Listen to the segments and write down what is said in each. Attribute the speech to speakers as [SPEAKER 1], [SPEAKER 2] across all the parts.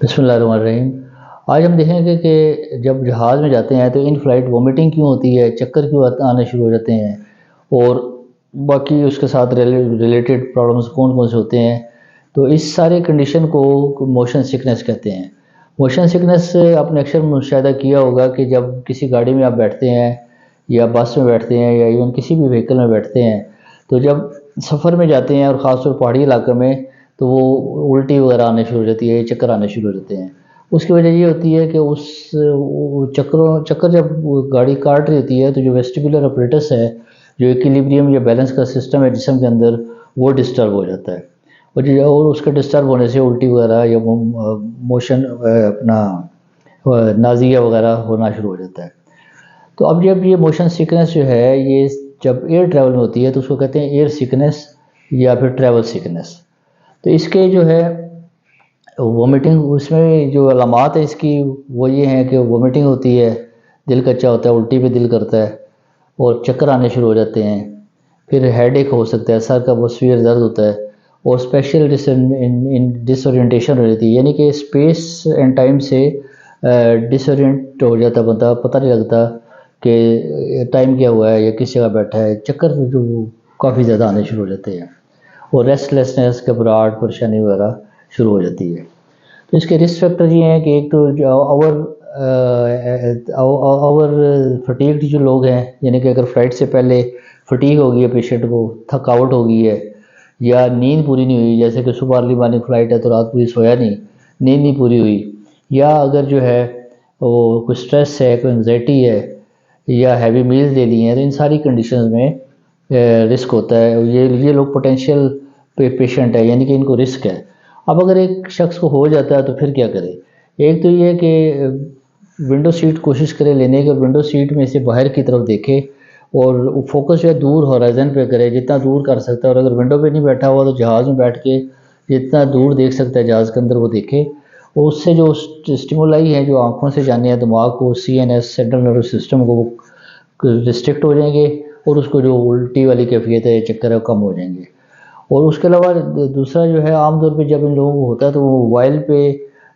[SPEAKER 1] بسم اللہ الرحمن الرحیم۔ آج ہم دیکھیں گے کہ جب جہاز میں جاتے ہیں تو ان فلائٹ وومیٹنگ کیوں ہوتی ہے، چکر کیوں آنے شروع ہو جاتے ہیں، اور باقی اس کے ساتھ ریلیٹڈ پرابلمس کون کون سے ہوتے ہیں۔ تو اس سارے کنڈیشن کو موشن سکنس کہتے ہیں۔ موشن سکنس آپ نے اکثر مشاہدہ کیا ہوگا کہ جب کسی گاڑی میں آپ بیٹھتے ہیں یا بس میں بیٹھتے ہیں یا ایون کسی بھی وہیکل میں بیٹھتے ہیں، تو جب سفر میں جاتے ہیں اور خاص طور پہاڑی علاقے میں، تو وہ الٹی وغیرہ آنے شروع ہو جاتی ہے، چکر آنے شروع ہو جاتے ہیں۔ اس کی وجہ یہ ہوتی ہے کہ چکر جب گاڑی کاٹ رہی ہوتی ہے تو جو ویسٹیبولر اپریٹس ہے، جو ایکویلیبریم یا بیلنس کا سسٹم ہے جسم کے اندر، وہ ڈسٹرب ہو جاتا ہے، اور اس کے ڈسٹرب ہونے سے الٹی وغیرہ یا موشن نازیہ وغیرہ ہونا شروع ہو جاتا ہے۔ تو اب جب یہ موشن سکنس جو ہے، یہ جب ایئر ٹریول میں ہوتی ہے تو اس کو کہتے ہیں ایئر سکنس یا پھر ٹریول سکنس۔ تو اس کے جو ہے وومیٹنگ، اس میں جو علامات ہیں اس کی وہ یہ ہیں کہ وومیٹنگ ہوتی ہے، دل کچا ہوتا ہے، الٹی پہ دل کرتا ہے، اور چکر آنے شروع ہو جاتے ہیں، پھر ہیڈ ایک ہو سکتا ہے، سر کا بہت سویئر درد ہوتا ہے، اور اسپیشل ڈس اورینٹیشن ہو جاتی ہے، یعنی کہ اسپیس اینڈ ٹائم سے ڈس اورینٹ ہو جاتا ہے بندہ، پتہ نہیں لگتا کہ ٹائم کیا ہوا ہے یا کس جگہ بیٹھا ہے۔ چکر جو کافی زیادہ آنے شروع ہو جاتے ہیں، اور ریسٹ لیسنس، گھبراہٹ، پریشانی وغیرہ شروع ہو جاتی ہے۔ تو اس کے رسک فیکٹر یہ ہیں کہ ایک تو اوور فٹیگڈ جو لوگ ہیں، یعنی کہ اگر فلائٹ سے پہلے فٹیگ ہو گئی ہے پیشنٹ کو، تھکاوٹ ہو گئی ہے، یا نیند پوری نہیں ہوئی، جیسے کہ صبح ارلی مارننگ فلائٹ ہے تو رات پوری سویا نہیں، نیند نہیں پوری ہوئی، یا اگر جو ہے وہ کوئی سٹریس ہے، کوئی انگزائٹی ہے، یا ہیوی میلز لے لی ہیں، تو ان ساری کنڈیشنز میں رسک ہوتا ہے۔ یہ لوگ پوٹینشیل پیشنٹ ہے، یعنی کہ ان کو رسک ہے۔ اب اگر ایک شخص کو ہو جاتا ہے تو پھر کیا کرے؟ ایک تو یہ ہے کہ ونڈو سیٹ کوشش کرے لینے کی، اور ونڈو سیٹ میں سے باہر کی طرف دیکھے، اور فوکس جو ہے دور ہورائزن پہ کرے، جتنا دور کر سکتا ہے، اور اگر ونڈو پہ نہیں بیٹھا ہوا تو جہاز میں بیٹھ کے جتنا دور دیکھ سکتا ہے جہاز کے اندر وہ دیکھے، اور اس سے جو اسٹیمولائی ہیں جو آنکھوں سے جانے ہیں دماغ کو، C N S central nervous system کو، وہ ریسٹرکٹ ہو جائیں گے، اور اس کو جو الٹی والی کیفیت ہے، چکر ہے، وہ کم ہو جائیں گے۔ اور اس کے علاوہ دوسرا جو ہے، عام طور پہ جب ان لوگوں کو ہوتا ہے تو وہ موبائل پہ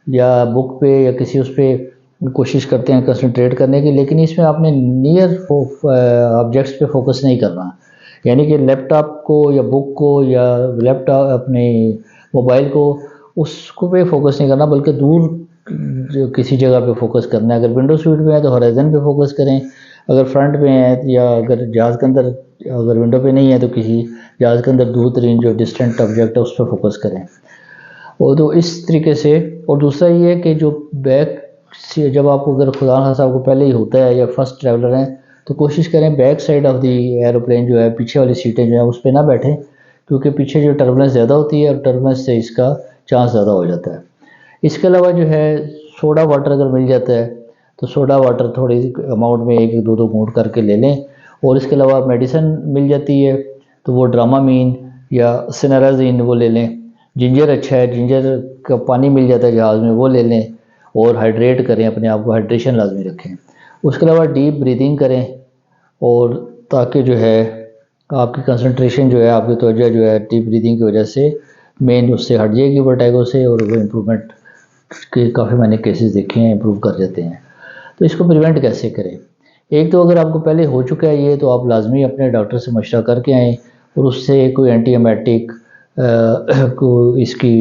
[SPEAKER 1] یا بک پہ یا کسی اس پہ کوشش کرتے ہیں کنسنٹریٹ کرنے کی، لیکن اس میں آپ نے نیئر آبجیکٹس پہ فوکس نہیں کرنا، یعنی کہ لیپ ٹاپ کو یا بک کو یا لیپ ٹاپ اپنے موبائل کو، اس کو پہ فوکس نہیں کرنا، بلکہ دور جو کسی جگہ پہ فوکس کرنا ہے۔ اگر ونڈو سیٹ پہ ہے تو ہورائزن پہ فوکس کریں، اگر فرنٹ پہ ہیں یا اگر جہاز کے اندر اگر ونڈو پہ نہیں ہے تو کسی جہاز کے اندر دور ترین جو ڈسٹنٹ آبجیکٹ ہے اس پہ فوکس کریں، اور تو اس طریقے سے۔ اور دوسرا یہ ہے کہ جو بیک سے جب آپ کو اگر خدا نخواستہ آپ کو پہلے ہی ہوتا ہے یا فرسٹ ٹریولر ہیں، تو کوشش کریں back side of the aeroplane جو ہے، پیچھے والی سیٹیں جو ہیں اس پہ نہ بیٹھیں، کیونکہ پیچھے جو ٹربولنس زیادہ ہوتی ہے اور ٹربولنس سے اس کا چانس زیادہ ہو جاتا ہے۔ اس کے علاوہ جو ہے سوڈا واٹر اگر مل جاتا ہے تو سوڈا واٹر تھوڑی اماؤنٹ میں ایک دو گھونٹ کر کے لے لیں، اور اس کے علاوہ میڈیسن مل جاتی ہے تو وہ ڈرامامین یا سینرازین وہ لے لیں۔ جنجر اچھا ہے، جنجر کا پانی مل جاتا ہے جہاز میں، وہ لے لیں، اور ہائیڈریٹ کریں، اپنے آپ کو ہائیڈریشن لازمی رکھیں۔ اس کے علاوہ ڈیپ بریدنگ کریں، اور تاکہ جو ہے آپ کی کنسنٹریشن جو ہے، آپ کی توجہ جو ہے ڈیپ بریدنگ کی وجہ سے مین اس سے ہٹ جائے گی ورٹیگو سے، اور وہ امپرومنٹ کے کافی میں نے کیسز دیکھے ہیں، امپروو کر جاتے ہیں۔ تو اس کو پریونٹ کیسے کریں؟ ایک تو اگر آپ کو پہلے ہو چکا ہے یہ، تو آپ لازمی اپنے ڈاکٹر سے مشورہ کر کے آئیں، اور اس سے کوئی اینٹی ایمیٹک کو اس کی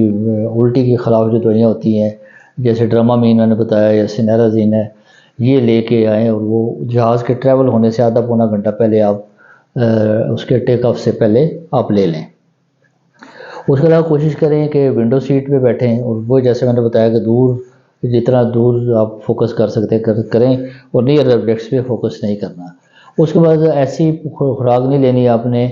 [SPEAKER 1] الٹی کے خلاف جو دوائیاں ہوتی ہیں جیسے ڈرامامین میں نے بتایا یا سینرازین ہے، یہ لے کے آئیں، اور وہ جہاز کے ٹریول ہونے سے آدھا پونا گھنٹہ پہلے آپ اس کے ٹیک آف سے پہلے آپ لے لیں۔ اس کے علاوہ کوشش کریں کہ ونڈو سیٹ پہ بیٹھیں، اور وہ جیسے میں نے بتایا کہ دور جتنا دور آپ فوکس کر سکتے کریں، اور نیئر آبجیکٹس پہ فوکس نہیں کرنا۔ اس کے بعد ایسی خوراک نہیں لینی آپ نے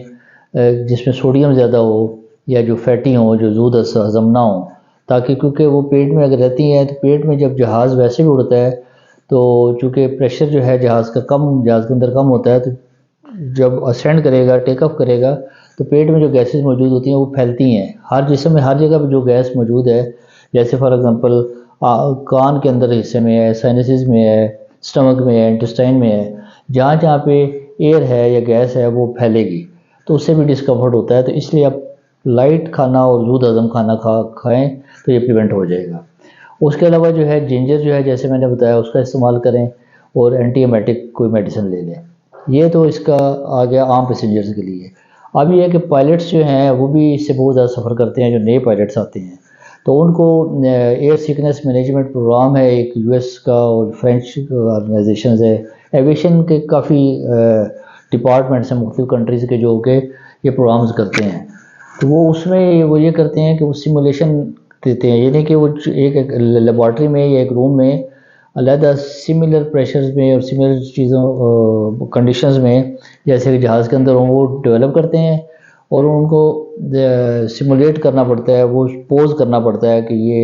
[SPEAKER 1] جس میں سوڈیم زیادہ ہو یا جو فیٹی ہوں، جو زود ہضم نہ ہوں، تاکہ کیونکہ وہ پیٹ میں اگر رہتی ہیں تو پیٹ میں جب جہاز ویسے بھی اڑتا ہے تو چونکہ پریشر جو ہے جہاز کے اندر کم ہوتا ہے، تو جب اسینڈ کرے گا، ٹیک آف کرے گا، تو پیٹ میں جو گیسز موجود ہوتی ہیں وہ پھیلتی ہیں ہر جسم میں، ہر جگہ پہ جو گیس موجود ہے، جیسے فار ایگزامپل کان کے اندر حصے میں ہے، سائنسز میں ہے، سٹمک میں ہے، انٹسٹائن میں ہے، جہاں جہاں پہ ایئر ہے یا گیس ہے وہ پھیلے گی، تو اس سے بھی ڈسکمفرٹ ہوتا ہے۔ تو اس لیے آپ لائٹ کھانا اور زود ہضم کھانا کھائیں تو یہ پریونٹ ہو جائے گا۔ اس کے علاوہ جو ہے جنجر جو ہے جیسے میں نے بتایا اس کا استعمال کریں، اور اینٹی ایمیٹک کوئی میڈیسن لے لیں۔ یہ تو اس کا آ گیا عام پیسنجرز کے لیے۔ اب یہ ہے کہ پائلٹس جو ہیں وہ بھی اس سے بہت زیادہ سفر کرتے ہیں، جو نئے پائلٹس آتے ہیں تو ان کو ایئر سیکنس مینجمنٹ پروگرام ہے ایک یو ایس کا اور فرینچ آرگنائزیشنز ہے، ایویشن کے کافی ڈپارٹمنٹس ہیں مختلف کنٹریز کے جو کہ یہ پروگرامز کرتے ہیں، تو وہ اس میں وہ یہ کرتے ہیں کہ وہ سیمولیشن دیتے ہیں، یعنی کہ وہ ایک لیبارٹری میں یا ایک روم میں علیحدہ سملر پریشرز میں اور سملر چیزوں کنڈیشنز میں جیسے کہ جہاز کے اندر ہوں وہ ڈیولپ کرتے ہیں، اور ان کو سیمولیٹ کرنا پڑتا ہے، وہ پوز کرنا پڑتا ہے کہ یہ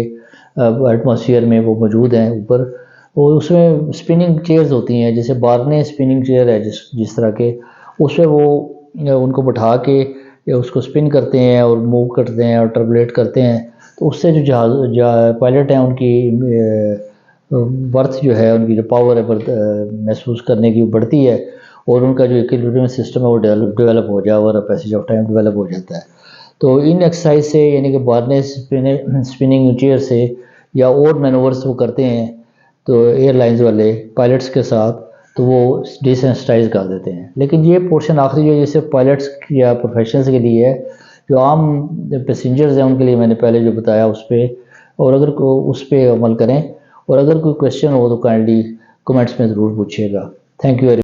[SPEAKER 1] ایٹماسفیئر میں وہ موجود ہیں اوپر، اور اس میں اسپننگ چیئرز ہوتی ہیں، جیسے بارنے اسپننگ چیئر ہے جس طرح کے، اس پہ وہ ان کو بٹھا کے اس کو اسپن کرتے ہیں اور موو کرتے ہیں اور ٹربلیٹ کرتے ہیں، تو اس سے جو پائلٹ ہیں ان کی برتھ جو ہے، ان کی جو پاور ہے برتھ محسوس کرنے کی بڑھتی ہے، اور ان کا جو ایکویلبریم سسٹم ہے وہ ڈیولپ ہو جائے اور پیسیج آف ٹائم ڈیولپ ہو جاتا ہے۔ تو ان ایکسرسائز سے یعنی کہ بارنے اسپننگ چیئر سے یا اور مینورس وہ کرتے ہیں تو ایئر لائنز والے پائلٹس کے ساتھ، تو وہ ڈیسینسٹائز کر دیتے ہیں۔ لیکن یہ پورشن آخری جو جیسے پائلٹس یا پروفیشنلز کے لیے ہے، جو عام پیسنجرز ہیں ان کے لیے میں نے پہلے جو بتایا اس پہ، اور اگر اس پہ عمل کریں، اور اگر کوئی کویشچن ہو تو کائنڈلی کمنٹس میں ضرور پوچھیے گا۔ Thank you very